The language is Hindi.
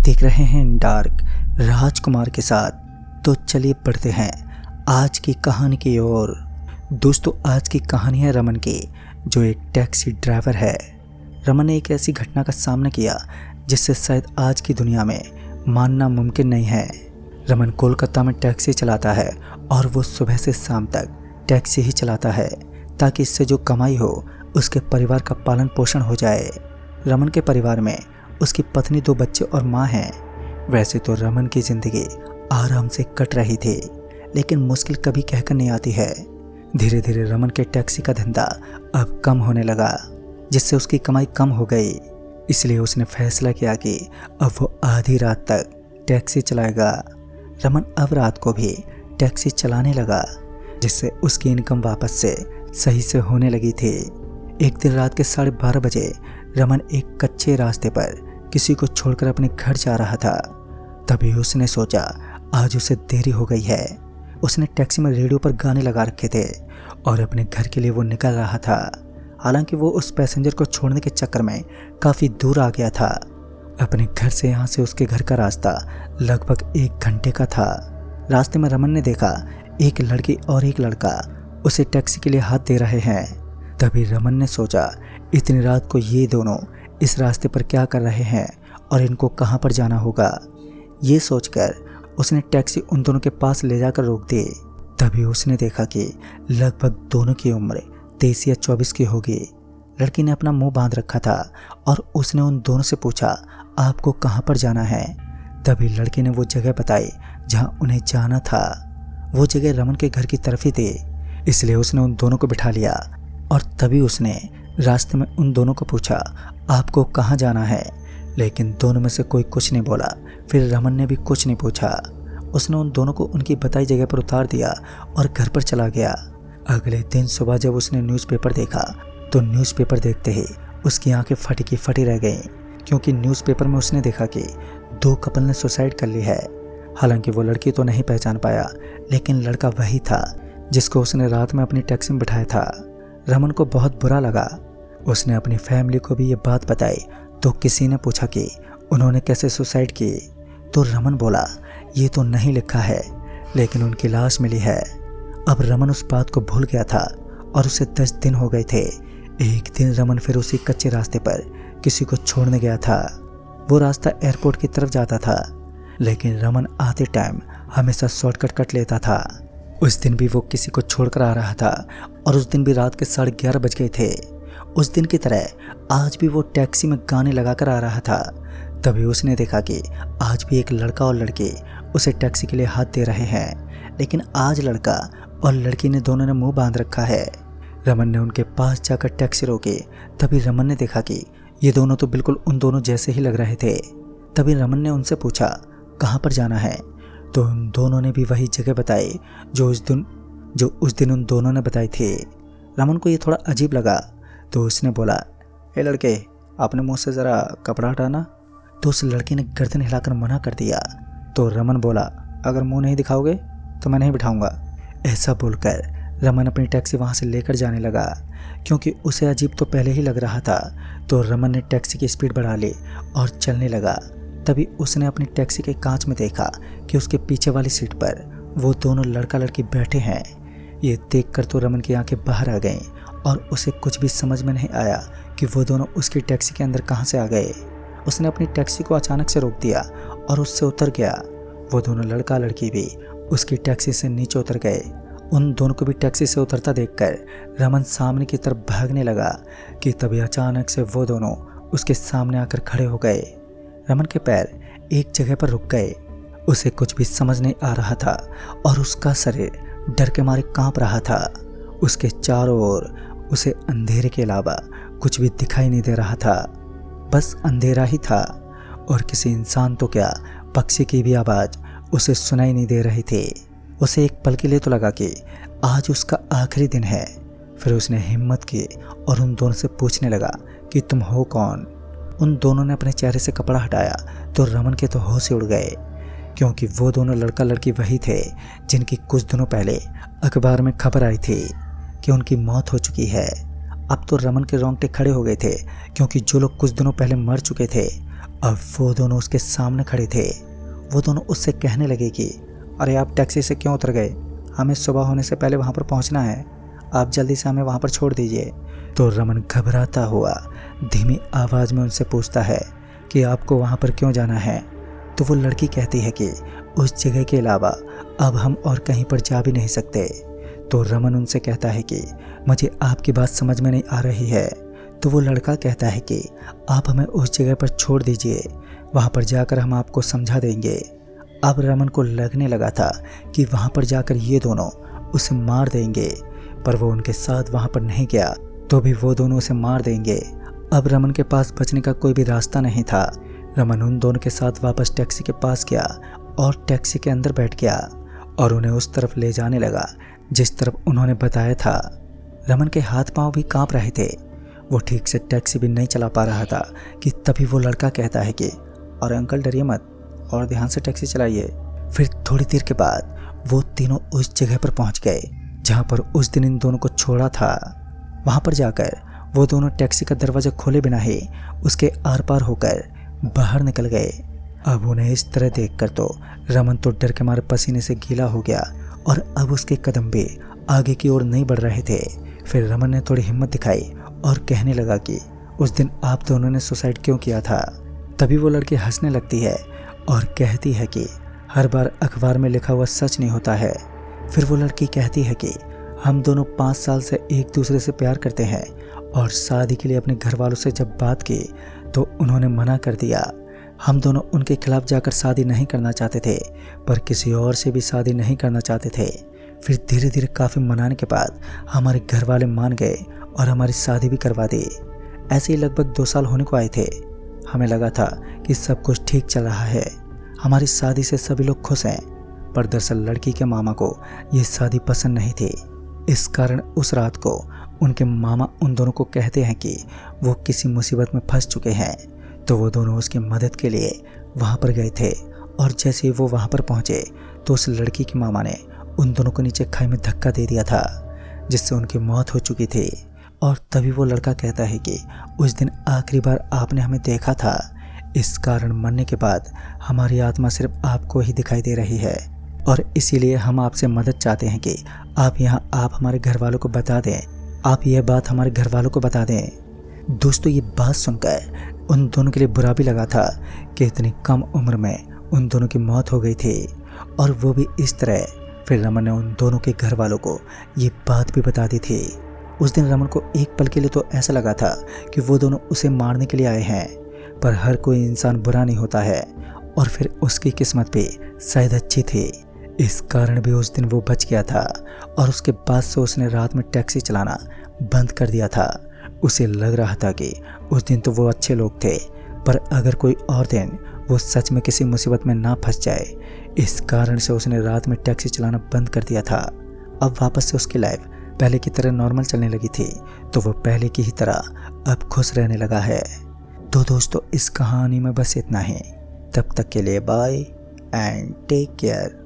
देख रहे हैं डार्क राजकुमार के साथ। तो चलिए बढ़ते हैं आज की कहानी की ओर। दोस्तों, आज की कहानी है रमन की, जो एक टैक्सी ड्राइवर है। रमन ने एक ऐसी घटना का सामना किया जिससे शायद आज की दुनिया में मानना मुमकिन नहीं है। रमन कोलकाता में टैक्सी चलाता है और वो सुबह से शाम तक टैक्सी ही चलाता है ताकि इससे जो कमाई हो उसके परिवार का पालन पोषण हो जाए। रमन के परिवार में उसकी पत्नी, 2 बच्चे और माँ हैं। वैसे तो रमन की ज़िंदगी आराम से कट रही थी, लेकिन मुश्किल कभी कहकर नहीं आती है। धीरे धीरे रमन के टैक्सी का धंधा अब कम होने लगा, जिससे उसकी कमाई कम हो गई। इसलिए उसने फैसला किया कि अब वो आधी रात तक टैक्सी चलाएगा। रमन अब रात को भी टैक्सी चलाने लगा, जिससे उसकी इनकम वापस से सही से होने लगी थी। एक दिन रात के 12:30 बजे रमन एक कच्चे रास्ते पर किसी को छोड़कर अपने घर जा रहा था। तभी उसने सोचा आज उसे देरी हो गई है। उसने टैक्सी में रेडियो पर गाने लगा रखे थे और अपने घर के लिए वो निकल रहा था। हालांकि वो उस पैसेंजर को छोड़ने के चक्कर में काफ़ी दूर आ गया था। अपने घर से यहाँ से उसके घर का रास्ता लगभग 1 घंटे का था। रास्ते में रमन ने देखा एक लड़की और एक लड़का उसे टैक्सी के लिए हाथ दे रहे हैं। तभी रमन ने सोचा इतनी रात को ये दोनों इस रास्ते पर क्या कर रहे हैं और इनको कहाँ पर जाना होगा। ये सोचकर उसने टैक्सी उन दोनों के पास ले जाकर रोक दी। तभी उसने देखा कि लगभग दोनों की उम्र 23 या 24 की होगी। लड़की ने अपना मुंह बांध रखा था और उसने उन दोनों से पूछा आपको कहाँ पर जाना है। तभी लड़के ने वो जगह बताई जहाँ उन्हें जाना था। वो जगह रमन के घर की तरफ ही थी, इसलिए उसने उन दोनों को बिठा लिया। और तभी उसने रास्ते में उन दोनों को पूछा आपको कहाँ जाना है, लेकिन दोनों में से कोई कुछ नहीं बोला। फिर रमन ने भी कुछ नहीं पूछा। उसने उन दोनों को उनकी बताई जगह पर उतार दिया और घर पर चला गया। अगले दिन सुबह जब उसने न्यूज़पेपर देखा तो न्यूज़पेपर देखते ही उसकी आंखें फटी की फटी रह गईं, क्योंकि न्यूज़पेपर में उसने देखा कि 2 कपल ने सुसाइड कर ली है। हालांकि वो लड़की तो नहीं पहचान पाया, लेकिन लड़का वही था जिसको उसने रात में अपनी टैक्सी में बिठाया था। रमन को बहुत बुरा लगा। उसने अपनी फैमिली को भी ये बात बताई तो किसी ने पूछा कि उन्होंने कैसे सुसाइड की। तो रमन बोला ये तो नहीं लिखा है, लेकिन उनकी लाश मिली है। अब रमन उस बात को भूल गया था और उसे 10 दिन हो गए थे। एक दिन रमन फिर उसी कच्चे रास्ते पर किसी को छोड़ने गया था। वो रास्ता एयरपोर्ट की तरफ जाता था, लेकिन रमन आते टाइम हमेशा शॉर्टकट कट लेता था। उस दिन भी वो किसी को छोड़कर आ रहा था और उस दिन भी रात के 11:30 बज गए थे। उस दिन की तरह आज भी वो टैक्सी में गाने लगाकर आ रहा था। तभी उसने देखा कि आज भी एक लड़का और लड़की उसे टैक्सी के लिए हाथ दे रहे हैं, लेकिन आज लड़का और लड़की ने दोनों ने मुंह बांध रखा है। रमन ने उनके पास जाकर टैक्सी रोकी। तभी रमन ने देखा कि ये दोनों तो बिल्कुल उन दोनों जैसे ही लग रहे थे। तभी रमन ने उनसे पूछा कहाँ पर जाना है। तो उन दोनों ने भी वही जगह बताई जो उस दिन उन दोनों ने बताई थी। रमन को ये थोड़ा अजीब लगा, तो उसने बोला ए लड़के, आपने मुँह से ज़रा कपड़ा हटाना। तो उस लड़के ने गर्दन हिलाकर मना कर दिया। तो रमन बोला अगर मुंह नहीं दिखाओगे तो मैं नहीं बिठाऊंगा। ऐसा बोलकर रमन अपनी टैक्सी वहाँ से लेकर जाने लगा, क्योंकि उसे अजीब तो पहले ही लग रहा था। तो रमन ने टैक्सी की स्पीड बढ़ा ली और चलने लगा। तभी उसने अपनी टैक्सी के कांच में देखा कि उसके पीछे वाली सीट पर वो दोनों लड़का लड़की बैठे हैं। ये देखकर तो रमन की आंखें बाहर आ गईं और उसे कुछ भी समझ में नहीं आया कि वो दोनों उसकी टैक्सी के अंदर कहाँ से आ गए। उसने अपनी टैक्सी को अचानक से रोक दिया और उससे उतर गया। वो दोनों लड़का लड़की भी उसकी टैक्सी से नीचे उतर गए। उन दोनों को भी टैक्सी से उतरता देखकर रमन सामने की तरफ भागने लगा कि तभी अचानक से वो दोनों उसके सामने आकर खड़े हो गए। रमन के पैर एक जगह पर रुक गए। उसे कुछ भी समझ नहीं आ रहा था और उसका शरीर डर के मारे कांप रहा था। उसके चारों ओर उसे अंधेरे के अलावा कुछ भी दिखाई नहीं दे रहा था, बस अंधेरा ही था। और किसी इंसान तो क्या, पक्षी की भी आवाज़ उसे सुनाई नहीं दे रही थी। उसे एक पल के लिए तो लगा कि आज उसका आखिरी दिन है। फिर उसने हिम्मत की और उन दोनों से पूछने लगा कि तुम हो कौन। उन दोनों ने अपने चेहरे से कपड़ा हटाया तो रमन के तो होश ही उड़ गए, क्योंकि वो दोनों लड़का लड़की वही थे जिनकी कुछ दिनों पहले अखबार में खबर आई थी कि उनकी मौत हो चुकी है। अब तो रमन के रोंगटे खड़े हो गए थे, क्योंकि जो लोग कुछ दिनों पहले मर चुके थे अब वो दोनों उसके सामने खड़े थे। वो दोनों उससे कहने लगे कि अरे आप टैक्सी से क्यों उतर गए? हमें सुबह होने से पहले वहाँ पर पहुँचना है, आप जल्दी से हमें वहाँ पर छोड़ दीजिए। तो रमन घबराता हुआ धीमी आवाज़ में उनसे पूछता है कि आपको वहाँ पर क्यों जाना है? तो वो लड़की कहती है कि उस जगह के अलावा अब हम और कहीं पर जा भी नहीं सकते। तो रमन उनसे कहता है कि मुझे आपकी बात समझ में नहीं आ रही है। तो वो लड़का कहता है कि आप हमें उस जगह पर छोड़ दीजिए, वहाँ पर जाकर हम आपको समझा देंगे। अब रमन को लगने लगा था कि वहाँ पर जाकर ये दोनों उसे मार देंगे, पर वो उनके साथ वहाँ पर नहीं गया तो भी वो दोनों उसे मार देंगे। अब रमन के पास बचने का कोई भी रास्ता नहीं था। रमन उन दोनों के साथ वापस टैक्सी के पास गया और टैक्सी के अंदर बैठ गया और उन्हें उस तरफ ले जाने लगा जिस तरफ उन्होंने बताया था। रमन के हाथ पांव भी कांप रहे थे, वो ठीक से टैक्सी भी नहीं चला पा रहा था कि तभी वो लड़का कहता है कि अरे अंकल डरिए मत और ध्यान से टैक्सी चलाइए। फिर थोड़ी देर के बाद वो तीनों उस जगह पर पहुंच गए जहां पर उस दिन इन दोनों को छोड़ा था। वहां पर जाकर वो दोनों टैक्सी का दरवाजा खोले बिना ही उसके आर पार होकर बाहर निकल गए। अब उन्हें इस तरह देखकर तो रमन तो डर के मारे पसीने से गीला हो गया और अब उसके कदम भी आगे की ओर नहीं बढ़ रहे थे। फिर रमन ने थोड़ी हिम्मत दिखाई और कहने लगा कि उस दिन आप दोनों ने सुसाइड क्यों किया था? तभी वो लड़की हंसने लगती है और कहती है कि हर बार अखबार में लिखा हुआ सच नहीं होता है। फिर वो लड़की कहती है कि हम दोनों 5 साल से एक दूसरे से प्यार करते हैं और शादी के लिए अपने घर वालों से जब बात की तो उन्होंने मना कर दिया। हम दोनों उनके खिलाफ जाकर शादी नहीं करना चाहते थे, पर किसी और से भी शादी नहीं करना चाहते थे। फिर धीरे धीरे काफ़ी मनाने के बाद हमारे घर वाले मान गए और हमारी शादी भी करवा दी। ऐसे ही लगभग 2 साल होने को आए थे। हमें लगा था कि सब कुछ ठीक चल रहा है, हमारी शादी से सभी लोग खुश हैं, पर दरअसल लड़की के मामा को ये शादी पसंद नहीं थी। इस कारण उस रात को उनके मामा उन दोनों को कहते हैं कि वो किसी मुसीबत में फंस चुके हैं। तो वो दोनों उसकी मदद के लिए वहाँ पर गए थे और जैसे ही वो वहाँ पर पहुँचे तो उस लड़की के मामा ने उन दोनों को नीचे खाई में धक्का दे दिया था, जिससे उनकी मौत हो चुकी थी। और तभी वो लड़का कहता है कि उस दिन आखिरी बार आपने हमें देखा था, इस कारण मरने के बाद हमारी आत्मा सिर्फ आपको ही दिखाई दे रही है और इसीलिए हम आपसे मदद चाहते हैं कि आप हमारे घर वालों को बता दें, आप यह बात हमारे घर वालों को बता दें। दोस्तों ये बात सुनकर उन दोनों के लिए बुरा भी लगा था कि इतनी कम उम्र में उन दोनों की मौत हो गई थी और वो भी इस तरह। फिर रमन ने उन दोनों के घर वालों को ये बात भी बता दी थी। उस दिन रमन को एक पल के लिए तो ऐसा लगा था कि वो दोनों उसे मारने के लिए आए हैं, पर हर कोई इंसान बुरा नहीं होता है और फिर उसकी किस्मत भी शायद अच्छी थी, इस कारण भी उस दिन वो बच गया था और उसके बाद से उसने रात में टैक्सी चलाना बंद कर दिया था। उसे लग रहा था कि उस दिन तो वो अच्छे लोग थे, पर अगर कोई और दिन वो सच में किसी मुसीबत में ना फंस जाए, इस कारण से उसने रात में टैक्सी चलाना बंद कर दिया था। अब वापस से उसकी लाइफ पहले की तरह नॉर्मल चलने लगी थी, तो वो पहले की ही तरह अब खुश रहने लगा है। तो दोस्तों इस कहानी में बस इतना ही। तब तक के लिए बाय एंड टेक केयर।